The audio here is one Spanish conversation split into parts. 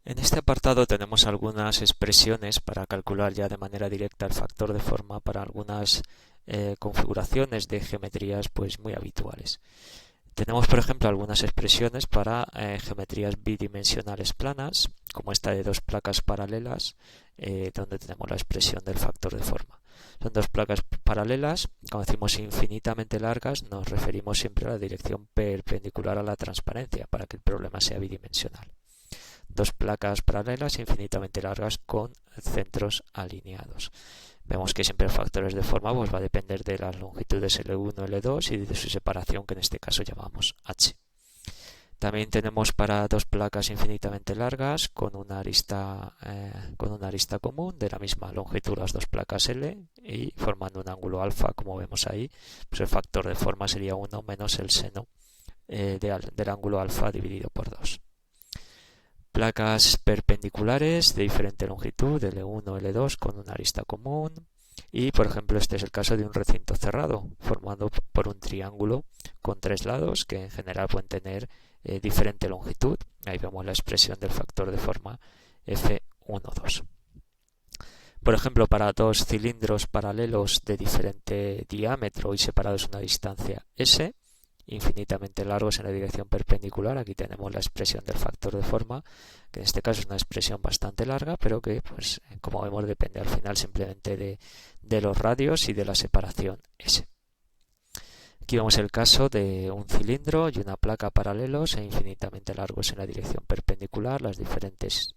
En este apartado tenemos algunas expresiones para calcular ya de manera directa el factor de forma para algunas configuraciones de geometrías pues muy habituales. Tenemos, por ejemplo, algunas expresiones para geometrías bidimensionales planas, como esta de dos placas paralelas, donde tenemos la expresión del factor de forma. Son dos placas paralelas, cuando decimos infinitamente largas, nos referimos siempre a la dirección perpendicular a la transparencia, para que el problema sea bidimensional. Dos placas paralelas infinitamente largas con centros alineados. Vemos que siempre los factores de forma pues, va a depender de las longitudes L1, L2 y de su separación, que en este caso llamamos H. También tenemos para dos placas infinitamente largas con una arista común de la misma longitud las dos placas L y formando un ángulo alfa, como vemos ahí, pues el factor de forma sería 1 menos el seno del ángulo alfa dividido por 2. Placas perpendiculares de diferente longitud, L1, L2, con una arista común. Y, por ejemplo, este es el caso de un recinto cerrado, formado por un triángulo con tres lados que en general pueden tener diferente longitud. Ahí vemos la expresión del factor de forma F12. Por ejemplo, para dos cilindros paralelos de diferente diámetro y separados una distancia S, infinitamente largos en la dirección perpendicular, aquí tenemos la expresión del factor de forma, que en este caso es una expresión bastante larga, pero que, pues, como vemos, depende al final simplemente de los radios y de la separación S. Aquí vemos el caso de un cilindro y una placa paralelos e infinitamente largos en la dirección perpendicular, las diferentes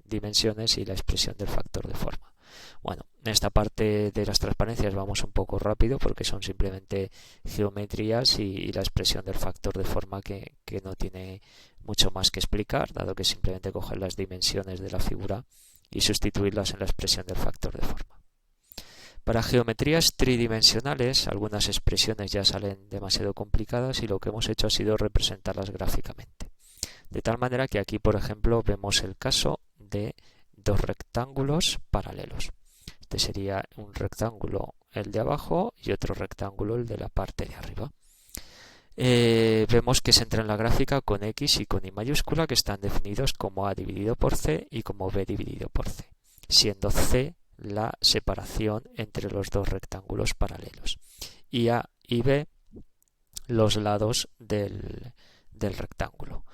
dimensiones y la expresión del factor de forma. Bueno, en esta parte de las transparencias vamos un poco rápido porque son simplemente geometrías y la expresión del factor de forma que no tiene mucho más que explicar, dado que simplemente coger las dimensiones de la figura y sustituirlas en la expresión del factor de forma. Para geometrías tridimensionales, algunas expresiones ya salen demasiado complicadas y lo que hemos hecho ha sido representarlas gráficamente. De tal manera que aquí, por ejemplo, vemos el caso de dos rectángulos paralelos. Este sería un rectángulo, el de abajo, y otro rectángulo, el de la parte de arriba. Vemos que se entra en la gráfica con X y con Y mayúscula, que están definidos como A dividido por C y como B dividido por C, siendo C la separación entre los dos rectángulos paralelos y A y B los lados del rectángulo.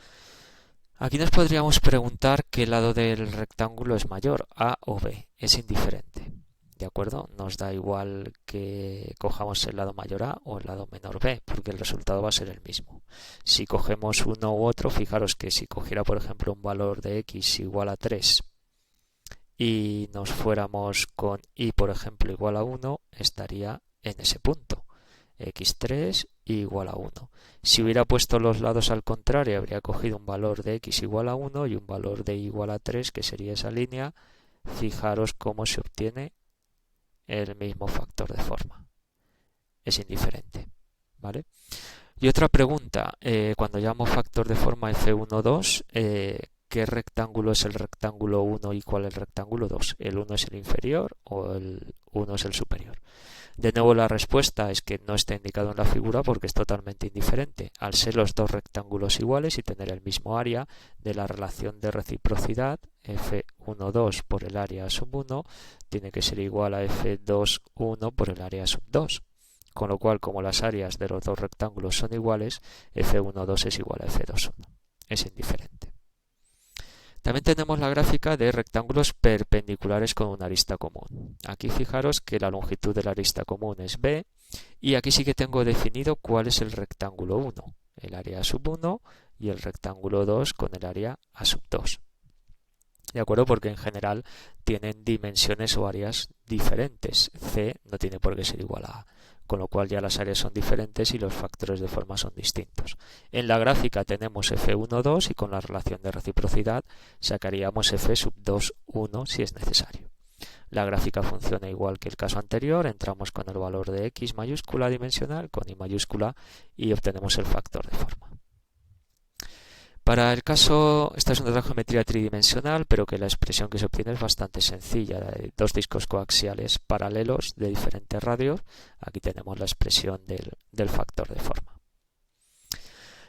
Aquí nos podríamos preguntar qué lado del rectángulo es mayor, A o B. Es indiferente, ¿de acuerdo? Nos da igual que cojamos el lado mayor A o el lado menor B, porque el resultado va a ser el mismo. Si cogemos uno u otro, fijaros que si cogiera, por ejemplo, un valor de X igual a 3 y nos fuéramos con Y, por ejemplo, igual a 1, estaría en ese punto. X3 igual a 1. Si hubiera puesto los lados al contrario, habría cogido un valor de X igual a 1 y un valor de Y igual a 3, que sería esa línea. Fijaros cómo se obtiene el mismo factor de forma. Es indiferente, ¿vale? Y otra pregunta, cuando llamo factor de forma F12, ¿qué rectángulo es el rectángulo 1 y cuál es el rectángulo 2? ¿El 1 es el inferior o el 1 es el superior? De nuevo la respuesta es que no está indicado en la figura porque es totalmente indiferente. Al ser los dos rectángulos iguales y tener el mismo área de la relación de reciprocidad, F12 por el área sub 1 tiene que ser igual a F21 por el área sub 2. Con lo cual, como las áreas de los dos rectángulos son iguales, F12 es igual a F21. Es indiferente. También tenemos la gráfica de rectángulos perpendiculares con una arista común. Aquí fijaros que la longitud de la arista común es B y aquí sí que tengo definido cuál es el rectángulo 1, el área sub 1 y el rectángulo 2 con el área a sub 2. ¿De acuerdo? Porque en general tienen dimensiones o áreas diferentes. C no tiene por qué ser igual a A, con lo cual ya las áreas son diferentes y los factores de forma son distintos. En la gráfica tenemos F12 y con la relación de reciprocidad sacaríamos F sub 21 si es necesario. La gráfica funciona igual que el caso anterior, entramos con el valor de X mayúscula dimensional con Y mayúscula y obtenemos el factor de forma. Para el caso, esta es una geometría tridimensional, pero que la expresión que se obtiene es bastante sencilla, de dos discos coaxiales paralelos de diferentes radios. Aquí tenemos la expresión del factor de forma.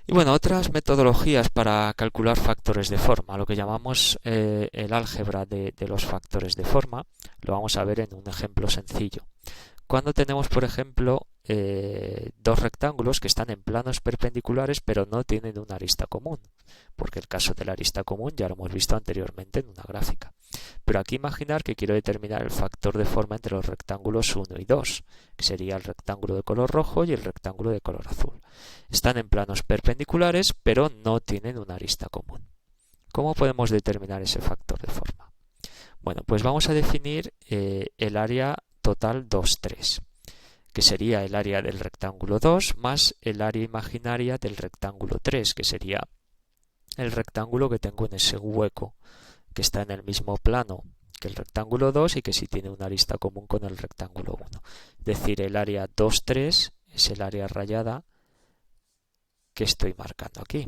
Y bueno, otras metodologías para calcular factores de forma, lo que llamamos el álgebra de los factores de forma, lo vamos a ver en un ejemplo sencillo. Cuando tenemos, por ejemplo, dos rectángulos que están en planos perpendiculares pero no tienen una arista común, porque el caso de la arista común ya lo hemos visto anteriormente en una gráfica. Pero aquí imaginar que quiero determinar el factor de forma entre los rectángulos 1 y 2, que sería el rectángulo de color rojo y el rectángulo de color azul. Están en planos perpendiculares pero no tienen una arista común. ¿Cómo podemos determinar ese factor de forma? Bueno, pues vamos a definir el área total 2, 3, que sería el área del rectángulo 2 más el área imaginaria del rectángulo 3, que sería el rectángulo que tengo en ese hueco, que está en el mismo plano que el rectángulo 2 y que sí tiene una arista común con el rectángulo 1. Es decir, el área 2, 3 es el área rayada que estoy marcando aquí.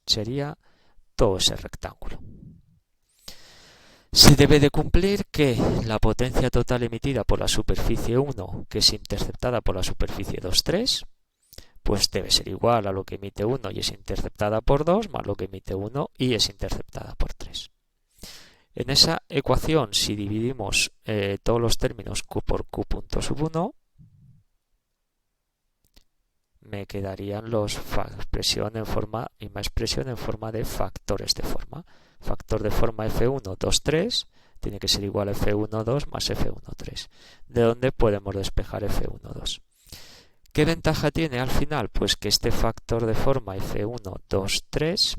Sería todo ese rectángulo. Se debe de cumplir que la potencia total emitida por la superficie 1, que es interceptada por la superficie 2, 3, pues debe ser igual a lo que emite 1 y es interceptada por 2, más lo que emite 1 y es interceptada por 3. En esa ecuación, si dividimos todos los términos q por q punto sub 1, me quedarían la expresión en forma de factores de forma. Factor de forma F1, 2, 3 tiene que ser igual a F1, 2 más F1, 3. ¿De dónde podemos despejar F1, 2? ¿Qué ventaja tiene al final? Pues que este factor de forma F1, 2, 3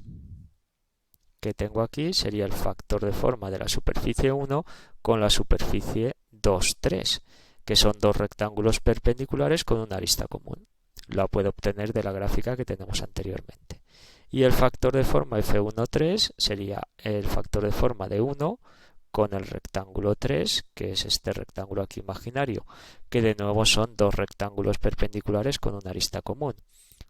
que tengo aquí sería el factor de forma de la superficie 1 con la superficie 2, 3, que son dos rectángulos perpendiculares con una arista común. La puedo obtener de la gráfica que tenemos anteriormente. Y el factor de forma F1, 3 sería el factor de forma de 1 con el rectángulo 3, que es este rectángulo aquí imaginario, que de nuevo son dos rectángulos perpendiculares con una arista común.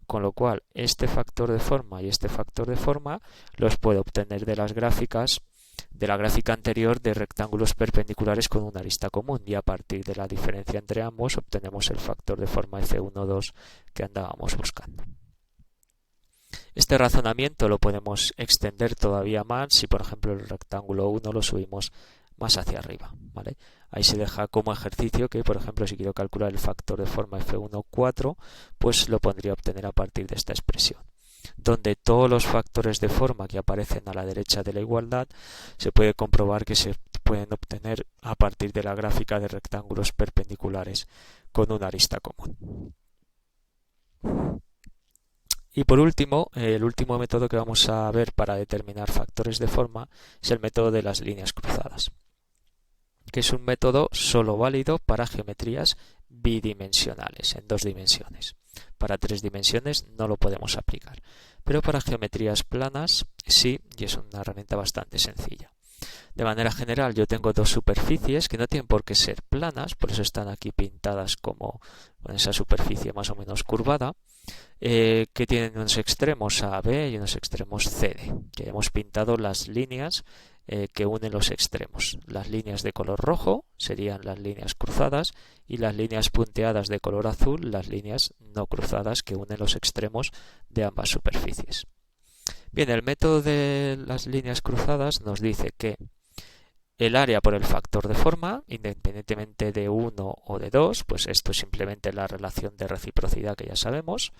Con lo cual, este factor de forma y este factor de forma los puedo obtener de las gráficas, de la gráfica anterior de rectángulos perpendiculares con una arista común, y a partir de la diferencia entre ambos obtenemos el factor de forma F1, 2 que andábamos buscando. Este razonamiento lo podemos extender todavía más si, por ejemplo, el rectángulo 1 lo subimos más hacia arriba, ¿vale? Ahí se deja como ejercicio que, por ejemplo, si quiero calcular el factor de forma F1, 4, pues lo podría obtener a partir de esta expresión, donde todos los factores de forma que aparecen a la derecha de la igualdad se puede comprobar que se pueden obtener a partir de la gráfica de rectángulos perpendiculares con una arista común. Y por último, el último método que vamos a ver para determinar factores de forma es el método de las líneas cruzadas, que es un método solo válido para geometrías bidimensionales, en 2 dimensiones. Para 3 dimensiones no lo podemos aplicar, pero para geometrías planas sí, y es una herramienta bastante sencilla. De manera general, yo tengo dos superficies que no tienen por qué ser planas, por eso están aquí pintadas como con esa superficie más o menos curvada, que tienen unos extremos AB y unos extremos CD, que hemos pintado las líneas que unen los extremos. Las líneas de color rojo serían las líneas cruzadas y las líneas punteadas de color azul las líneas no cruzadas que unen los extremos de ambas superficies. Bien, el método de las líneas cruzadas nos dice que el área por el factor de forma, independientemente de 1 o de 2, pues esto es simplemente la relación de reciprocidad que ya sabemos,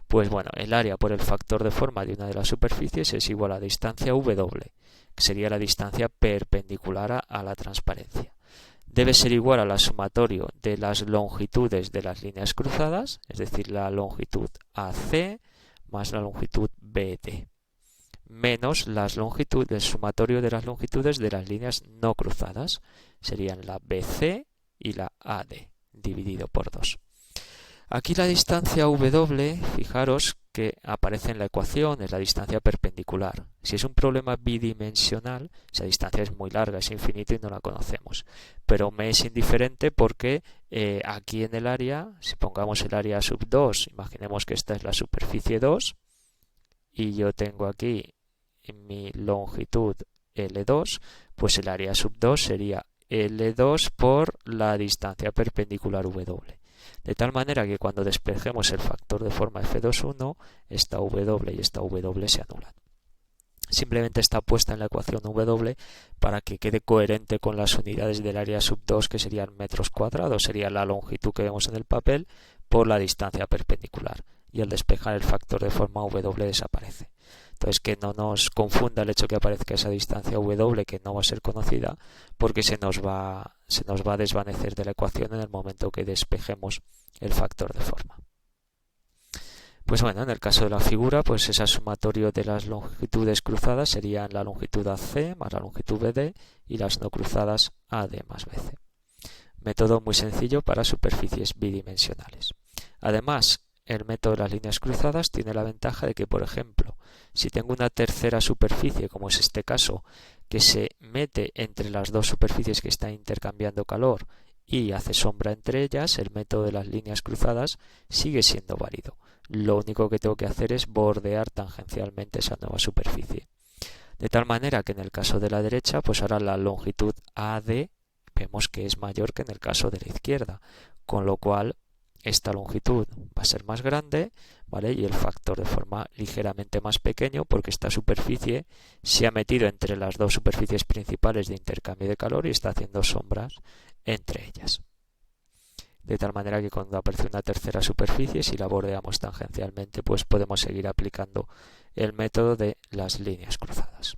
pues bueno, el área por el factor de forma de una de las superficies es igual a la distancia W, que sería la distancia perpendicular a la transparencia. Debe ser igual a la sumatorio de las longitudes de las líneas cruzadas, es decir, la longitud AC más la longitud BD, menos el sumatorio de las longitudes de las líneas no cruzadas, serían la BC y la AD, dividido por 2. Aquí la distancia W, fijaros que aparece en la ecuación, es la distancia perpendicular. Si es un problema bidimensional, esa distancia es muy larga, es infinita y no la conocemos. Pero me es indiferente porque aquí en el área, si pongamos el área sub 2, imaginemos que esta es la superficie 2, y yo tengo aquí mi longitud L2, pues el área sub 2 sería L2 por la distancia perpendicular W. De tal manera que cuando despejemos el factor de forma F2,1, esta W y esta W se anulan. Simplemente está puesta en la ecuación W para que quede coherente con las unidades del área sub 2, que serían metros cuadrados, sería la longitud que vemos en el papel por la distancia perpendicular, y al despejar el factor de forma W desaparece. Entonces, que no nos confunda el hecho que aparezca esa distancia W, que no va a ser conocida, porque se nos va a desvanecer de la ecuación en el momento que despejemos el factor de forma. Pues bueno, en el caso de la figura, pues ese sumatorio de las longitudes cruzadas serían la longitud AC más la longitud BD y las no cruzadas AD más BC. Método muy sencillo para superficies bidimensionales. Además, el método de las líneas cruzadas tiene la ventaja de que, por ejemplo, si tengo una tercera superficie, como es este caso, que se mete entre las dos superficies que están intercambiando calor y hace sombra entre ellas, el método de las líneas cruzadas sigue siendo válido. Lo único que tengo que hacer es bordear tangencialmente esa nueva superficie. De tal manera que en el caso de la derecha, pues ahora la longitud AD vemos que es mayor que en el caso de la izquierda, con lo cual esta longitud va a ser más grande, ¿vale? Y el factor de forma ligeramente más pequeño, porque esta superficie se ha metido entre las dos superficies principales de intercambio de calor y está haciendo sombras entre ellas. De tal manera que cuando aparece una tercera superficie, si la bordeamos tangencialmente, pues podemos seguir aplicando el método de las líneas cruzadas.